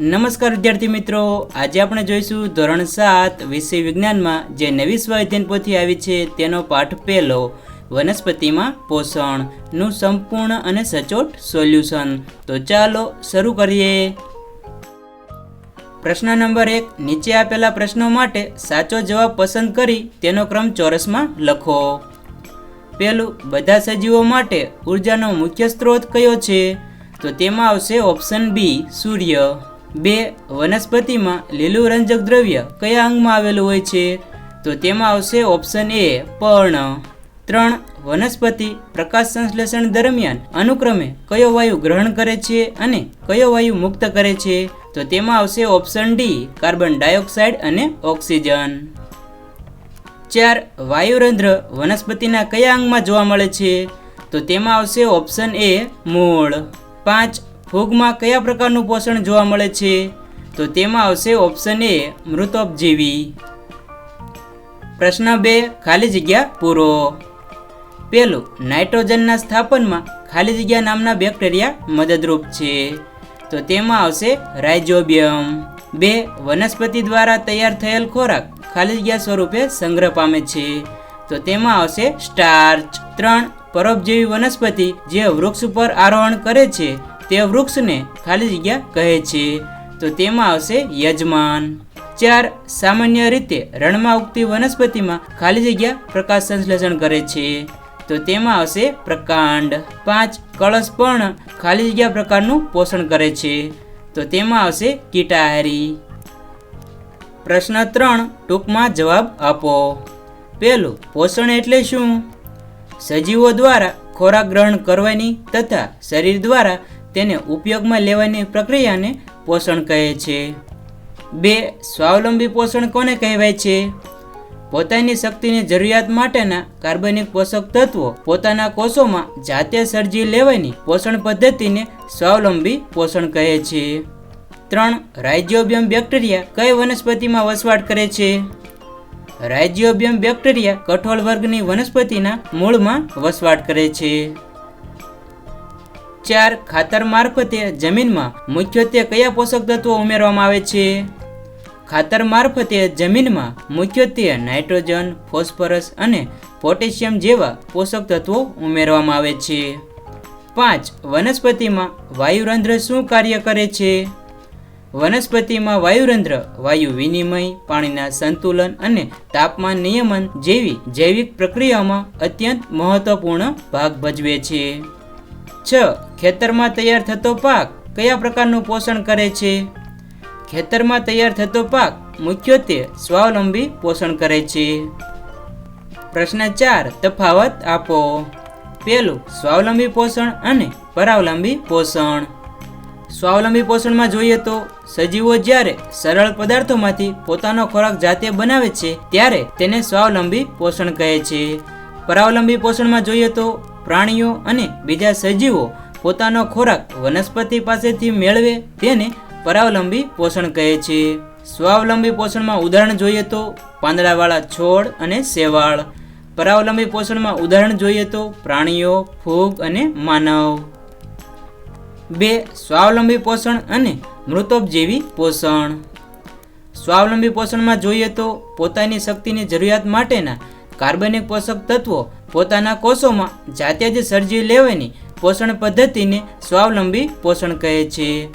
નમસ્કાર વિદ્યાર્થી મિત્રો, આજે આપણે જોઈશું ધોરણ 7 વિષય વિજ્ઞાનમાં જે નવી સ્વાધ્યાયન પોથી આવી છે તેનો પાઠ પહેલો વનસ્પતિમાં પોષણનું સંપૂર્ણ અને સચોટ સોલ્યુશન। તો ચાલો શરૂ કરીએ। પ્રશ્ન નંબર 1, નીચે આપેલા પ્રશ્નો માટે સાચો જવાબ પસંદ કરી તેનો ક્રમ ચોરસમાં લખો। પહેલું, બધા સજીવો માટે ઉર્જાનો મુખ્ય સ્ત્રોત કયો છે? તો તેમાં આવશે ઓપ્શન બી સૂર્ય। 2, વનસ્પતિમાં લીલું રંજક દ્રવ્ય કયા અંગમાં આવેલું હોય છે? તો તેમાં આવશે ઓપ્શન એ પર્ણ। 3, વનસ્પતિ પ્રકાશ સંશ્લેષણ દરમિયાન અનુક્રમે કયો વાયુ ગ્રહણ કરે છે અને કયો વાયુ મુક્ત કરે છે? તો તેમાં આવશે ઓપ્શન ડી કાર્બન ડાયોક્સાઇડ અને ઓક્સિજન। 4, વાયુરંધ્ર વનસ્પતિના કયા અંગમાં જોવા મળે છે? તો તેમાં આવશે ઓપ્શન એ મૂળ। 5, ફૂગમાં કયા પ્રકારનું પોષણ જોવા મળે છે? તો તેમાં આવશે ઓપ્શન એ મૃતોપજીવી। પ્રશ્ન 2, ખાલી જગ્યા પૂરો। પહેલું, નાઇટ્રોજનના સ્થાપનમાં ખાલી જગ્યા નામના બેક્ટેરિયા મદદરૂપ છે। તો તેમાં આવશે રાઇઝોબિયમ। 2, વનસ્પતિ દ્વારા તૈયાર થયેલ ખોરાક ખાલી જગ્યા સ્વરૂપે સંગ્રહ પામે છે। તો તેમાં આવશે સ્ટાર્ચ। 3, પરોપજીવી વનસ્પતિ જે વૃક્ષ ઉપર આરોહણ કરે છે તે વૃક્ષને ખાલી જગ્યા કહે છે। તો તેમાં આવશે યજમાન। 4, સામાન્ય રીતે રણમાં ઉગતી વનસ્પતિમાં ખાલી જગ્યા પ્રકાશ સંશ્લેષણ કરે છે। તો તેમાં આવશે પ્રકાંડ। 5, કળશપર્ણ ખાલી જગ્યા પ્રકારનું પોષણ કરે છે। તો તેમાં આવશે કીટાહારી। પ્રશ્ન 3, ટૂંકમાં જવાબ આપો। પહેલું, પોષણ એટલે શું? સજીવો દ્વારા ખોરાક ગ્રહણ કરવાની તથા શરીર દ્વારા તેને ઉપયોગમાં લેવાની પ્રક્રિયાને પોષણ કહે છે। 2, સ્વાવલંબી પોષણ કોને કહેવાય છે? પોતાની શક્તિની જરૂરિયાત માટેના કાર્બનિક પોષક તત્વો પોતાના કોષોમાં જાતે સર્જી લેવાની પોષણ પદ્ધતિને સ્વાવલંબી પોષણ કહે છે। 3, રાઇઝોબિયમ બેક્ટેરિયા કઈ વનસ્પતિમાં વસવાટ કરે છે? રાઇઝોબિયમ બેક્ટેરિયા કઠોળ વર્ગની વનસ્પતિના મૂળમાં વસવાટ કરે છે। 4, ખાતર મારફતે જમીનમાં મુખ્યત્વે કયા પોષક તત્વો ઉમેરવામાં આવે છે? ખાતર મારફતે જમીનમાં મુખ્યત્વે નાઇટ્રોજન, ફોસ્ફરસ અને પોટેશિયમ જેવા પોષક તત્વો ઉમેરવામાં આવે છે। 5, વનસ્પતિમાં વાયુરંધ્ર શું કાર્ય કરે છે? વનસ્પતિમાં વાયુરંધ્ર વાયુ વિનિમય, પાણીના સંતુલન અને તાપમાન નિયમન જેવી જૈવિક પ્રક્રિયાઓમાં અત્યંત મહત્વપૂર્ણ ભાગ ભજવે છે। 6, ખેતરમાં તૈયાર થતો પાક કયા પ્રકારનું પોષણ કરે છે? ખેતરમાં તૈયાર થતો પાક મુખ્યત્વે સ્વાવલંબી પોષણ કરે છે। પ્રશ્ન 4, તફાવત આપો। પહેલું, સ્વાવલંબી પોષણ અને પરાવલંબી પોષણ। સ્વાવલંબી પોષણમાં જોઈએ તો સજીવો જ્યારે સરળ પદાર્થોમાંથી પોતાનો ખોરાક જાતે બનાવે છે ત્યારે તેને સ્વાવલંબી પોષણ કહે છે। પરાવલંબી પોષણમાં જોઈએ તો પ્રાણીઓ અને બીજા સજીવો પોતાનો ખોરાક વનસ્પતિ પાસેથી મેળવે તેને પરાવલંબી પોષણ કહે છે। સ્વાવલંબી પોષણમાં ઉદાહરણ જોઈએ તો પાંદડાવાળા છોડ અને શેવાળ। પરાવલંબી પોષણમાં ઉદાહરણ જોઈએ તો પ્રાણીઓ, ફૂગ અને માનવ। 2, સ્વાવલંબી પોષણ અને મૃતોપજીવી પોષણ। સ્વાવલંબી પોષણમાં જોઈએ તો પોતાની શક્તિની જરૂરિયાત માટેના કાર્બનિક પોષક તત્વો પોતાના કોષોમાં જાતે જ સર્જી લેવાની પોષણ પદ્ધતિને સ્વાવલંબી પોષણ કહે છે।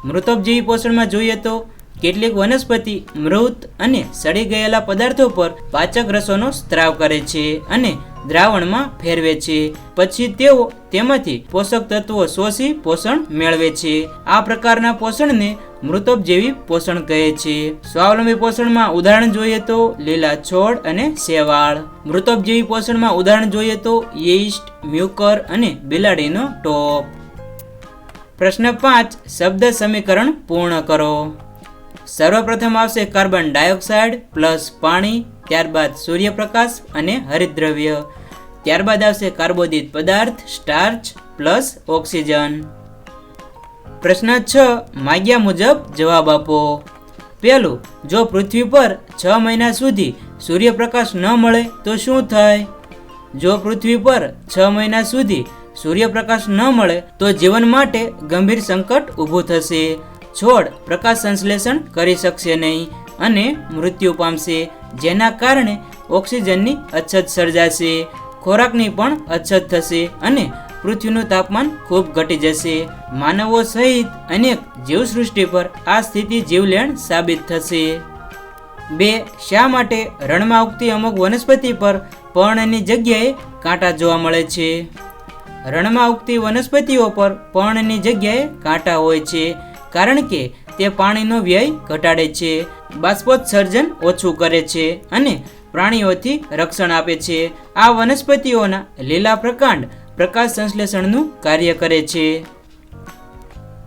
મૃતોપજીવી પોષણમાં જોઈએ તો કેટલીક વનસ્પતિ મૃત અને સડી ગયેલા પદાર્થો પર પાચક રસોનો સ્ત્રાવ કરે છે અને દ્રાવણમાં ફેરવે છે, પછી તેઓ તેમાંથી પોષક તત્વો શોષી પોષણ મેળવે છે। આ પ્રકારના પોષણને મૃતોપજીવી પોષણ કહે છે। સ્વાવલંબી પોષણમાં ઉદાહરણ જોઈએ તો લીલા છોડ અને શેવાળ। મૃતોપજીવી પોષણમાં ઉદાહરણ જોઈએ તો યીસ્ટ, મ્યુકર અને બિલાડીનો ટોપ। પ્રશ્ન 5, શબ્દ સમીકરણ પૂર્ણ કરો। સર્વપ્રથમ આવશે કાર્બન ડાયોક્સાઇડ પ્લસ પાણી, ત્યારબાદ સૂર્યપ્રકાશ અને હરિતદ્રવ્ય, ત્યારબાદ આવશે કાર્બોદિત પદાર્થ સ્ટાર્ચ પ્લસ ઓક્સિજન। પ્રશ્ન 6, માગ્યા મુજબ જવાબ આપો। પહેલું, જો પૃથ્વી પર 6 મહિના સુધી સૂર્યપ્રકાશ ન મળે તો શું થાય? જો પૃથ્વી પર 6 મહિના સુધી સૂર્યપ્રકાશ ન મળે તો જીવન માટે ગંભીર સંકટ ઊભું થશે। છોડ પ્રકાશ સંશ્લેષણ કરી શકશે નહીં અને મૃત્યુ પામશે, જેના કારણે ઓક્સિજનની અછત સર્જાશે, ખોરાકની પણ અછત થશે અને પૃથ્વીનું તાપમાન ખૂબ ઘટી જશે. માનવો સહિત અનેક જીવસૃષ્ટિ પર આ સ્થિતિ જીવલેણ સાબિત થશે. 2. શા માટે રણમાં ઉગતી અમુક વનસ્પતિ પર પર્ણની જગ્યાએ કાંટા જોવા મળે છે? રણમાં ઉગતી વનસ્પતિઓ પર પર્ણની જગ્યાએ કાંટા હોય છે કારણ કે તે પાણીનો વ્યય ઘટાડે છે, બાષ્પોત્સર્જન ઓછું કરે છે અને પ્રાણીઓથી રક્ષણ આપે છે. આ વનસ્પતિઓના લીલા પ્રકાંડ પ્રકાશ સંશ્લેષણનું કાર્ય કરે છે.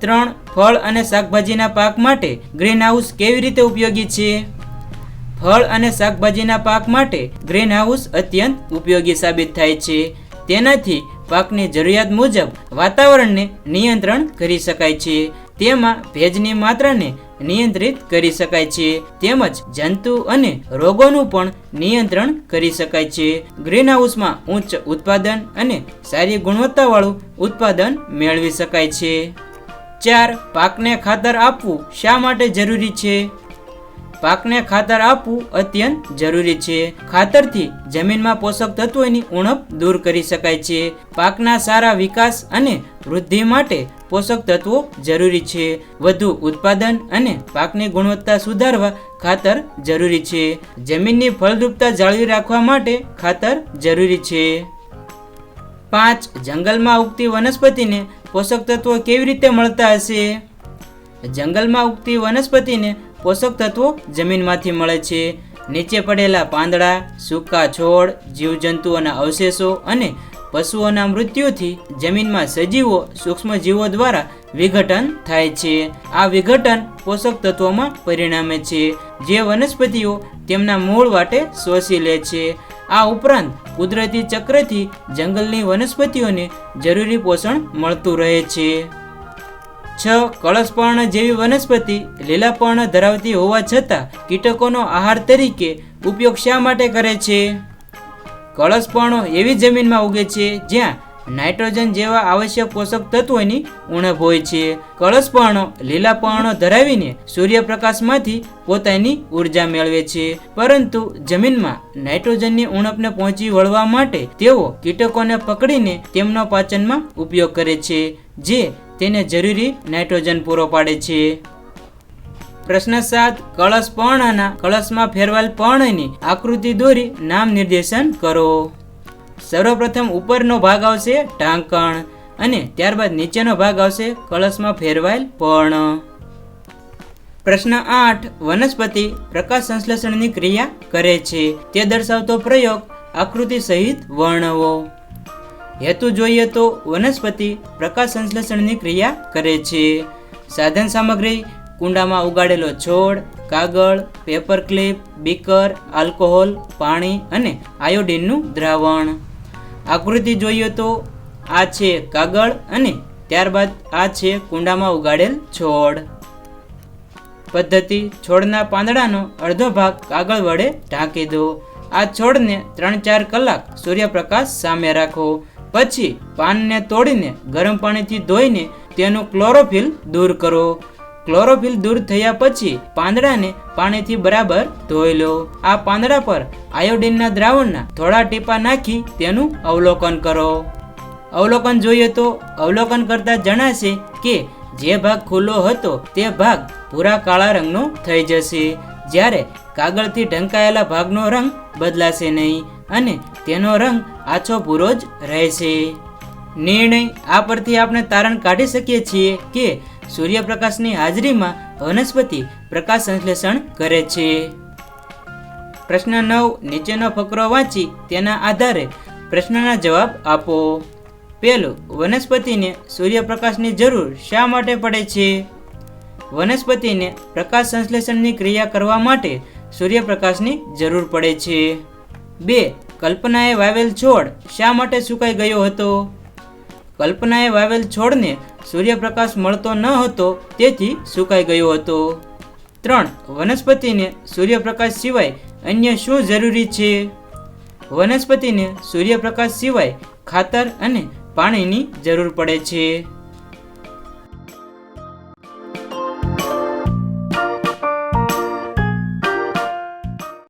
3. ફળ અને શાકભાજીના પાક માટે ગ્રીનહાઉસ કેવી રીતે ઉપયોગી છે? ફળ અને શાકભાજીના પાક માટે ગ્રીનહાઉસ અત્યંત ઉપયોગી સાબિત થાય છે. તેનાથી પાકની જરૂરિયાત મુજબ વાતાવરણને નિયંત્રણ કરી શકાય છે, તેમાં ભેજની માત્રાને નિયંત્રિત કરી શકાય છે તેમજ જંતુ અને રોગોનું પણ નિયંત્રણ કરી શકાય છે. ગ્રીનહાઉસમાં ઉચ્ચ ઉત્પાદન અને સારી ગુણવત્તાવાળું ઉત્પાદન મેળવી શકાય છે. 4. પાકને ખાતર આપવું શા માટે જરૂરી છે? પાકને ખાતર આપવું અત્યંત જરૂરી છે. ખાતરથી જમીનમાં પોષક તત્વોની ઉણપ દૂર કરી શકાય છે. પાકના સારા વિકાસ અને વૃદ્ધિ માટે પોષક તત્વો જરૂરી છે. વધુ ઉત્પાદન અને પાકની ગુણવત્તા સુધારવા ખાતર જરૂરી છે. જમીનની ફળદ્રુપતા જાળવી રાખવા માટે ખાતર જરૂરી છે. 5. જંગલમાં ઉગતી વનસ્પતિને પોષક તત્વો કેવી રીતે મળતા હશે? જંગલમાં ઉગતી વનસ્પતિને પોષક તત્વો જમીનમાંથી મળે છે. નીચે પડેલા પાંદડા, સૂકા છોડ, જીવજંતુઓના અવશેષો અને પશુઓના મૃત્યુથી જમીનમાં સજીવો સૂક્ષ્મજીવો દ્વારા વિઘટન થાય છે. આ વિઘટન પોષક તત્વોમાં પરિણમે છે, જે વનસ્પતિઓ તેમના મૂળ વાટે શોષી લે છે. આ ઉપરાંત કુદરતી ચક્રથી જંગલની વનસ્પતિઓને જરૂરી પોષણ મળતું રહે છે. 6. કળશપર્ણ જેવી વનસ્પતિ લીલા પર્ણ ધરાવતી હોવા છતાં કીટકોનો આહાર તરીકે ઉપયોગ શા માટે કરે છે? કળશપર્ણો એવી જમીનમાં ઉગે છે જ્યાં નાઇટ્રોજન જેવા આવશ્યક પોષક તત્વોની ઉણપ હોય છે. કળશપર્ણો લીલા પર્ણો ધરાવીને સૂર્યપ્રકાશમાંથી પોતાની ઉર્જા મેળવે છે, પરંતુ જમીનમાં નાઇટ્રોજનની ઉણપને પહોંચી વળવા માટે તેઓ કીટકોને પકડીને તેમનો પાચનમાં ઉપયોગ કરે છે, જે તેને જરૂરી નાઇટ્રોજન પૂરો પાડે છે. પ્રશ્ન 7. કળશપર્ણના કળશમાં ફેરવાયેલ પર્ણની આકૃતિ દોરી નામ નિર્દેશન કરો. સર્વપ્રથમ ઉપરનો ભાગ આવશે ઢાંકણ અને ત્યારબાદ નીચેનો ભાગ આવશે કળશમાં ફેરવાયેલ પર્ણ. પ્રશ્ન 8. વનસ્પતિ પ્રકાશ સંશ્લેષણની ક્રિયા કરે છે તે દર્શાવતો પ્રયોગ આકૃતિ સહિત વર્ણવો. હેતુ જોઈએ તો વનસ્પતિ પ્રકાશ સંશ્લેષણની ક્રિયા કરે છે. સાધન સામગ્રી: કુંડામાં ઉગાડેલો છોડ, કાગળ, પેપર ક્લિપ, બીકર, આલ્કોહોલ, પાણી અને આયોડિનનું દ્રાવણ. આકૃતિ જોઈએ તો આ છે કાગળ અને ત્યારબાદ આ છે કુંડામાં ઉગાડેલ છોડ. પદ્ધતિ: છોડના પાંદડાનો અડધો ભાગ કાગળ વડે ઢાંકી દો. આ છોડને 3-4 કલાક સૂર્યપ્રકાશ સામે રાખો. પછી પાનને તોડીને ગરમ પાણીથી ધોઈને તેનું ક્લોરોફિલ દૂર કરો. ક્લોરોફિલ દૂર થયા પછી પાંદડાને પાણીથી બરાબર ધોઈ લો. આ પાંદડા પર આયોડિનના દ્રાવણના થોડા ટીપા નાખી તેનું અવલોકન કરો. અવલોકન જોઈએ તો અવલોકન કરતા જણાશે કે જે ભાગ ખુલ્લો હતો તે ભાગ ભૂરા કાળા રંગનો થઈ જશે, જ્યારે કાગળથી ઢંકાયેલા ભાગનો રંગ બદલાશે નહીં અને તેનો રંગ આછો ભૂરો જ રહેશે. નિર્ણય: આ પરથી આપણે તારણ કાઢી શકીએ છીએ કે સૂર્યપ્રકાશની હાજરીમાં વનસ્પતિ પ્રકાશ સંશ્લેષણ કરે છે. પ્રશ્ન 9. નીચેનો ફકરો વાંચી તેના આધારે પ્રશ્નના જવાબ આપો. પહેલું, વનસ્પતિને સૂર્યપ્રકાશની જરૂર શા માટે પડે છે? વનસ્પતિને પ્રકાશ સંશ્લેષણની ક્રિયા કરવા માટે સૂર્યપ્રકાશની જરૂર પડે છે. 2. કલ્પનાએ વાવેલ છોડ શા માટે સુકાઈ ગયો હતો? કલ્પનાએ વાવેલ છોડને સૂર્યપ્રકાશ મળતો ન હતો, તેથી સુકાઈ ગયો હતો. 3. વનસ્પતિને સૂર્યપ્રકાશ સિવાય અન્ય શું જરૂરી છે? વનસ્પતિને સૂર્યપ્રકાશ સિવાય ખાતર અને પાણીની જરૂર પડે છે.